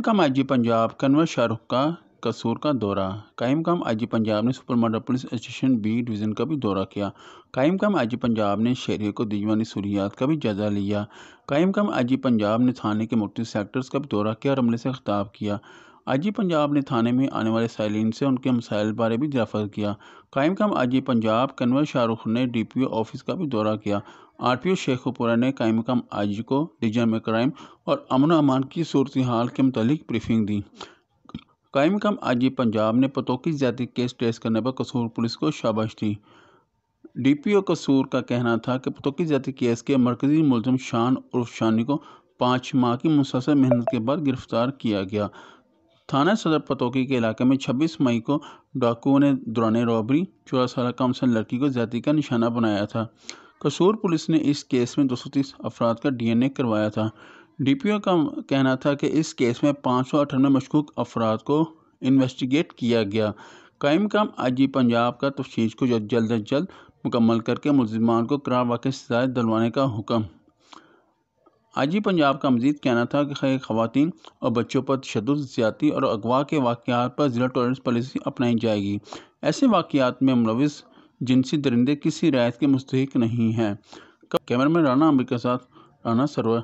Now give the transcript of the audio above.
مقام آئی جی پنجاب کنور شاہ رخ کا قصور کا دورہ۔ قائم مقام آئی جی پنجاب نے super model police station B division کا بھی دورہ کیا۔ قائم مقام آئی جی پنجاب نے شہریوں کو دی جانے والی سہولیات کا بھی جائزہ لیا۔ قائم مقام آئی جی پنجاب نے تھانے کے مختلف سیکٹرز کا بھی دورہ کیا اور عملے سے خطاب کیا۔ آئی جی پنجاب نے تھانے میں آنے والے سائلین سے ان کے مسائل بارے بھی دریافت کیا۔ قائم مقام آئی جی پنجاب کنور شاہ رخ نے ڈی پی او آفس کا بھی دورہ کیا۔ آر پی او شیخو پورہ نے قائم مقام آئی جی کو ریجن میں کرائم اور امن و امان کی صورتحال کے متعلق بریفنگ دی۔ قائم مقام آئی جی پنجاب نے پتوں کی زیادتی کیس ٹریس کرنے پر قصور پولیس کو شاباش دی۔ ڈی پی او قصور کا کہنا تھا کہ پتوں کی زیادتی کیس کے مرکزی ملزم شان عرف شانی کو 5 ماہ کی مسلسل محنت کے بعد گرفتار کیا گیا۔ تھانہ صدر پتوکی کے علاقے میں 26 مئی کو ڈاکوؤں نے دوران رابری 14 سالہ کم سن لڑکی کو زیادتی کا نشانہ بنایا تھا۔ قصور پولیس نے اس کیس میں 230 افراد کا ڈی این اے کروایا تھا۔ ڈی پی او کا کہنا تھا کہ اس کیس میں 598 مشکوک افراد کو انویسٹیگیٹ کیا گیا۔ قائم مقام آئی جی پنجاب کا تفتیش کو جلد از جلد مکمل کر کے ملزمان کو قرار واقعی سزائیں دلوانے کا حکم۔ آئی جی پنجاب کا مزید کہنا تھا کہ خواتین اور بچوں پر تشدد، زیادتی اور اغوا کے واقعات پر زیرو ٹالرنس پالیسی اپنائی جائے گی۔ ایسے واقعات میں ملوث جنسی درندے کسی رعایت کے مستحق نہیں ہیں۔ کیمرہ مین رانا امیر کے ساتھ رانا سرور۔